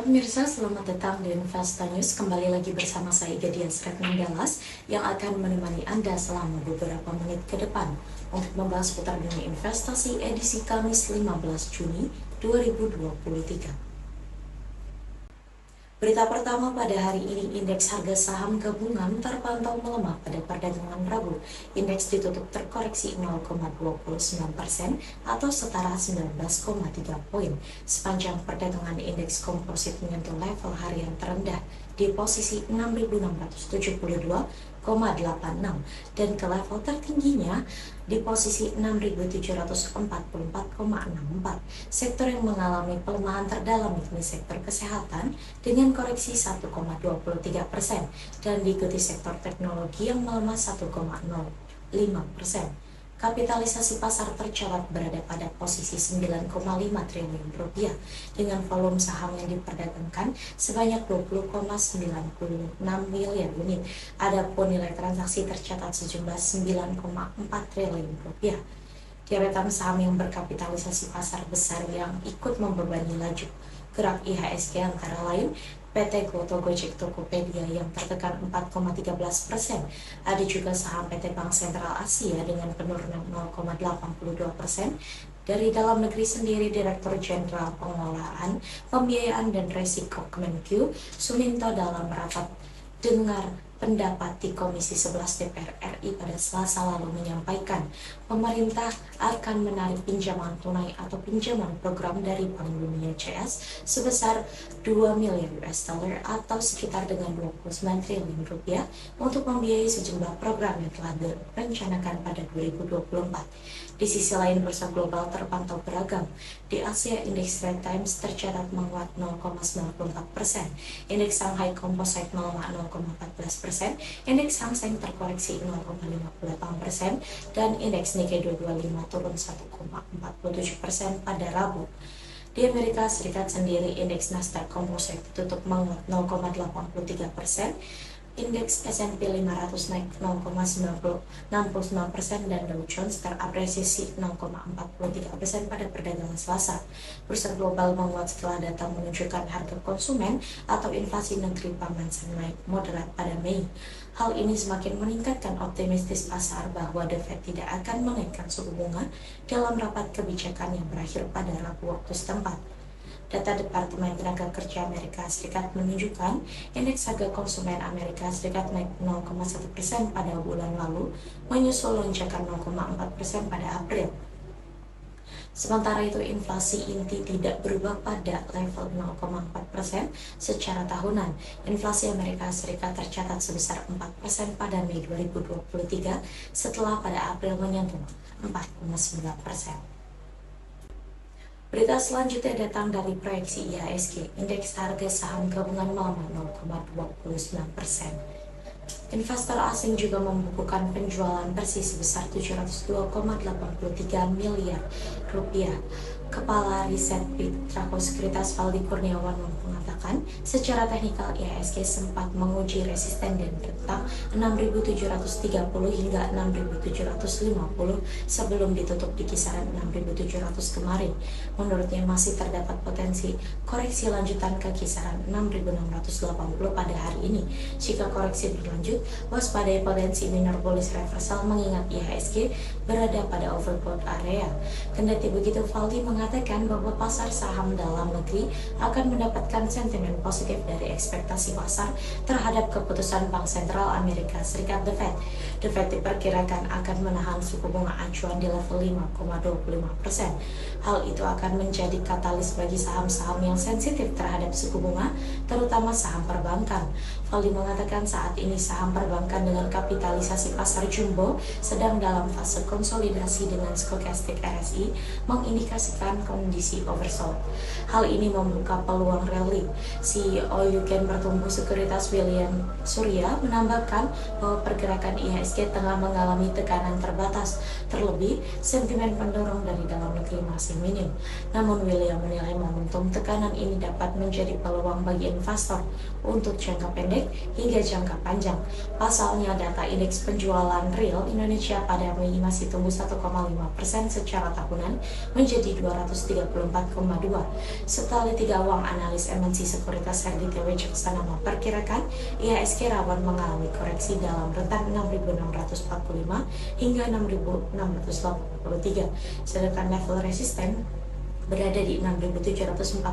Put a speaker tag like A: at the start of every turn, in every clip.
A: pemirsa, selamat datang di Investa News. Kembali lagi bersama saya Gadian Sretnanggalas yang akan menemani Anda selama beberapa menit ke depan untuk membahas seputar dunia investasi edisi Kamis 15 Juni 2023. Berita pertama pada hari ini, indeks harga saham gabungan terpantau melemah pada perdagangan Rabu. Indeks ditutup terkoreksi 0,29% atau setara 19,3 poin. Sepanjang perdagangan, indeks komposit menyentuh level harian terendah di posisi 6.672,86 dan ke level tertingginya di posisi 6.744,64. Sektor yang mengalami pelemahan terdalam yakni sektor kesehatan dengan koreksi 1,23% dan diikuti sektor teknologi yang melemah 1,05%. Kapitalisasi pasar tercatat berada pada posisi 9,5 triliun rupiah dengan volume saham yang diperdagangkan sebanyak 20,96 miliar unit. Adapun nilai transaksi tercatat sejumlah 9,4 triliun rupiah. Deretan saham yang berkapitalisasi pasar besar yang ikut membebani laju gerak IHSG antara lain PT Goto Gojek Tokopedia yang tertekan 4,13%. Ada juga saham PT Bank Sentral Asia dengan penurunan 0,82%. Dari dalam negeri sendiri, Direktur Jenderal Pengelolaan, Pembiayaan dan Resiko Kemenkyu, Suminto dalam rapat dengar pendapat di Komisi 11 DPR RI pada Selasa lalu menyampaikan pemerintah akan menarik pinjaman tunai atau pinjaman program dari Bank Dunia CS sebesar 2 miliar US dollar atau sekitar dengan 29 triliun rupiah untuk membiayai sejumlah program yang telah direncanakan pada 2024. Di sisi lain, bursa global terpantau beragam. Di Asia, indeks Straits Times tercatat menguat 0,94%, indeks Shanghai Composite melemah 0,14%, indeks Hang Seng terkoreksi 0,58%, dan indeks Nikkei 225 turun 1,47% pada Rabu. Di Amerika Serikat sendiri, indeks Nasdaq Composite tutup menguat 0,83%, indeks S&P 500 naik 0,69% dan Dow Jones terapresiasi 0,43% pada perdagangan Selasa. Bursa global menguat setelah data menunjukkan harga konsumen atau inflasi negeri pangan naik moderat pada Mei. Hal ini semakin meningkatkan optimistis pasar bahwa The Fed tidak akan menaikkan suku bunga dalam rapat kebijakan yang berakhir pada Rabu waktu setempat. Data Departemen Tenaga Kerja Amerika Serikat menunjukkan indeks harga konsumen Amerika Serikat naik 0,1% pada bulan lalu, menyusul lonjakan 0,4% pada April. Sementara itu, inflasi inti tidak berubah pada level 0,4% secara tahunan. Inflasi Amerika Serikat tercatat sebesar 4% pada Mei 2023 setelah pada April menyentuh 4,9%. Berita selanjutnya datang dari proyeksi IHSG. Indeks harga saham gabungan melemah 0,29%. Investor asing juga membukukan penjualan bersih sebesar 702,83 miliar rupiah. Kepala Riset Fitrako Sekuritas Valdi Kurniawan mengatakan secara teknikal IHSG sempat menguji resisten dan rentang 6.730 hingga 6.750 sebelum ditutup di kisaran 6.700 kemarin. Menurutnya masih terdapat potensi koreksi lanjutan ke kisaran 6.680 pada hari ini. Jika koreksi berlanjut, waspadai potensi minor bullish reversal mengingat IHSG berada pada overbought area. Kendati begitu, Valdi mengatakan bahwa pasar saham dalam negeri akan mendapatkan sentimen positif dari ekspektasi pasar terhadap keputusan Bank Sentral Amerika Serikat The Fed. The Fed diperkirakan akan menahan suku bunga acuan di level 5,25%. Hal itu akan menjadi katalis bagi saham-saham yang sensitif terhadap suku bunga, terutama saham perbankan. Valdi mengatakan saat ini saham perbankan dengan kapitalisasi pasar jumbo sedang dalam fase konsolidasi dengan stokastik RSI mengindikasikan kondisi oversold. Hal ini membuka peluang rally. CEO Yuken Pertumbuh Sekuritas William Surya menambahkan bahwa pergerakan IHSG tengah mengalami tekanan terbatas. Terlebih, sentimen pendorong dari dalam negeri masih minim. Namun William menilai momentum tekanan ini dapat menjadi peluang bagi investor untuk jangka pendek hingga jangka panjang. Pasalnya, data indeks penjualan real Indonesia pada Mei masih tumbuh 1,5% secara tahunan menjadi 234,2. Setelah tiga uang analis MNC Agensi Sekuritas Kredit Wicaksana memperkirakan IHSG rawan mengalami koreksi dalam rentang 6.645 hingga 6.683, sedangkan level resisten berada di 6.744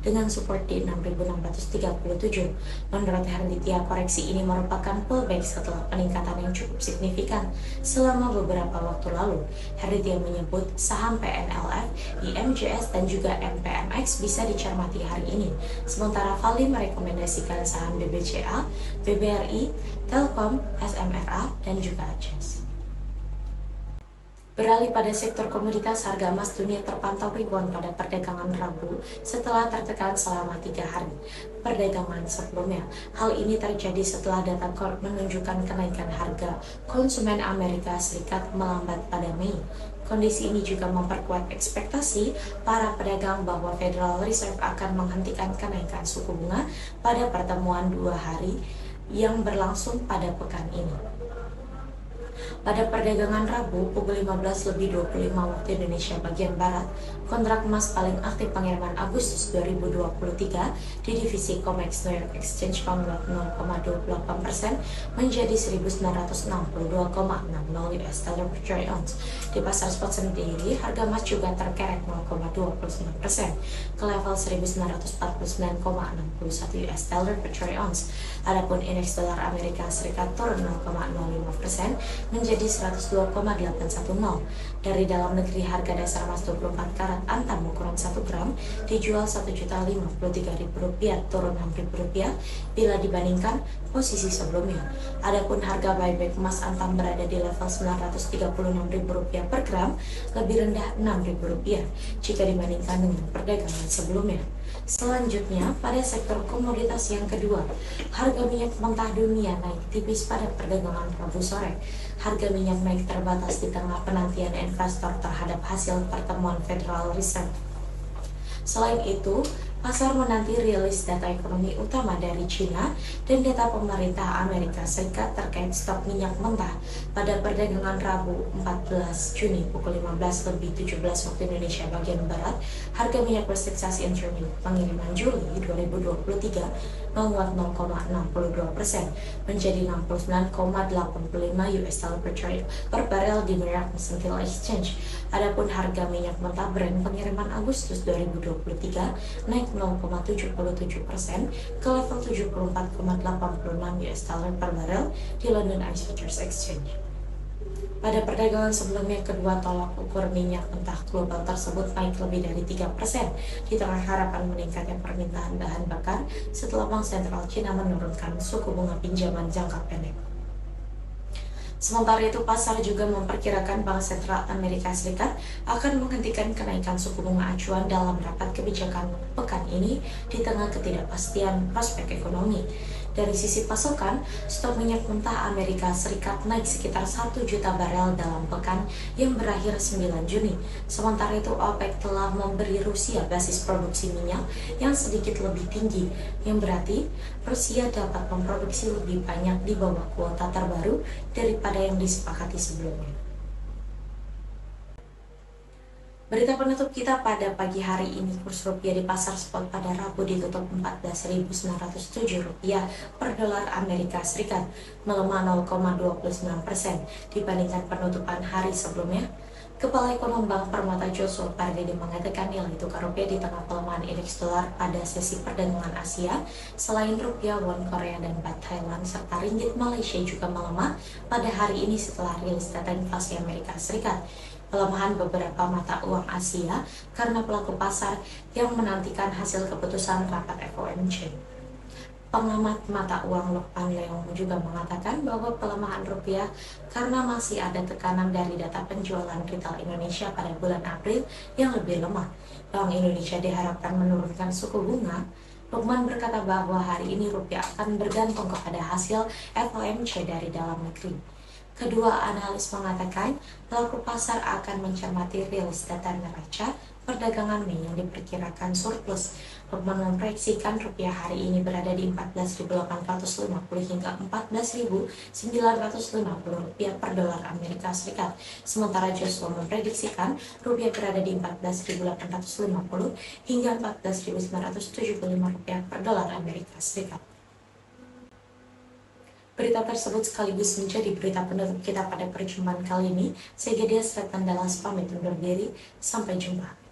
A: dengan support di 6.637. Menurut Herditya, koreksi ini merupakan pullback setelah peningkatan yang cukup signifikan selama beberapa waktu lalu. Herditya menyebut saham PNLF, IMJS, dan juga MPMX bisa dicermati hari ini. Sementara Fali merekomendasikan saham BBCA, BBRI, Telkom, SMRA, dan juga ACES. Beralih pada sektor komoditas, harga emas dunia terpantau rebound pada perdagangan Rabu setelah tertekan selama 3 hari perdagangan sebelumnya. Hal ini terjadi setelah data core menunjukkan kenaikan harga konsumen Amerika Serikat melambat pada Mei. Kondisi ini juga memperkuat ekspektasi para pedagang bahwa Federal Reserve akan menghentikan kenaikan suku bunga pada pertemuan 2 hari yang berlangsung pada pekan ini. Pada perdagangan Rabu pukul 15.25 waktu Indonesia bagian Barat, kontrak emas paling aktif pengiriman Agustus 2023 di divisi COMEX New York Exchange menguat 0,28% menjadi 1.962,60 US dollar per troy ounce. Di pasar spot sendiri, harga emas juga terkerek 0,29% ke level 1.949,61 US dollar per troy ounce. Adapun indeks dolar Amerika Serikat turun 0,05% menjadi 102,810. Dari dalam negeri, harga dasar emas 24 karat antam ukuran 1 gram dijual Rp1.053.000, turun Rp6.000 bila dibandingkan posisi sebelumnya. Adapun harga buyback emas antam berada di level Rp936.000 per gram, lebih rendah Rp6.000 jika dibandingkan dengan perdagangan sebelumnya. Selanjutnya, pada sektor komoditas yang kedua, harga minyak mentah dunia naik tipis pada perdagangan Rabu sore. Harga minyak naik terbatas di tengah penantian investor terhadap hasil pertemuan Federal Reserve. Selain itu, pasar menanti rilis data ekonomi utama dari China dan data pemerintah Amerika Serikat terkait stok minyak mentah pada perdagangan Rabu 14 Juni pukul 15.17 waktu Indonesia bagian Barat. Harga minyak berseksasi intermediate pengiriman Juli 2023 menguat 0,62% menjadi 69,85 US dollar per barel di New York Mercantile Exchange. Adapun harga minyak mentah Brent pengiriman Agustus 2023 naik 0,77% ke level 74,86 US dollar per barel di London ICE Futures Exchange. Pada perdagangan sebelumnya, kedua tolak ukur minyak mentah global tersebut naik lebih dari 3% di tengah harapan meningkatnya permintaan bahan bakar setelah Bank Sentral China menurunkan suku bunga pinjaman jangka pendek. Sementara itu, pasar juga memperkirakan Bank Sentral Amerika Serikat akan menghentikan kenaikan suku bunga acuan dalam rapat kebijakan pekan ini di tengah ketidakpastian prospek ekonomi. Dari sisi pasokan, stok minyak mentah Amerika Serikat naik sekitar 1 juta barel dalam pekan yang berakhir 9 Juni. Sementara itu, OPEC telah memberi Rusia basis produksi minyak yang sedikit lebih tinggi, yang berarti Rusia dapat memproduksi lebih banyak di bawah kuota terbaru daripada yang disepakati sebelumnya. Berita penutup kita pada pagi hari ini, kurs rupiah di pasar spot pada Rabu ditutup Rp14.907 per dolar Amerika Serikat, melemah 0,29% dibandingkan penutupan hari sebelumnya. Kepala Ekonom Bank Permata Joshua Pardede mengatakan nilai tukar rupiah di tengah pelemahan indeks dolar pada sesi perdagangan Asia, selain rupiah, won Korea, dan baht Thailand, serta ringgit Malaysia juga melemah pada hari ini setelah rilis data inflasi Amerika Serikat. Pelemahan beberapa mata uang Asia karena pelaku pasar yang menantikan hasil keputusan rapat FOMC. Pengamat mata uang Lokpan Leong juga mengatakan bahwa pelemahan rupiah karena masih ada tekanan dari data penjualan retail Indonesia pada bulan April yang lebih lemah. Bank Indonesia diharapkan menurunkan suku bunga. Lukman berkata bahwa hari ini rupiah akan bergantung kepada hasil FOMC dari dalam negeri. Kedua analis mengatakan pelaku pasar akan mencermati rilis data neraca perdagangan Mei yang diperkirakan surplus. Lukman memproyeksikan rupiah hari ini berada di 14.850 hingga 14.950 rupiah per dolar Amerika Serikat. Sementara Joshua memprediksikan rupiah berada di 14.850 hingga 14.975 rupiah per dolar Amerika Serikat. Berita tersebut sekaligus menjadi berita penutup kita pada perjumpaan kali ini. Saya Gedia Sretandala pamit undur diri. Sampai jumpa.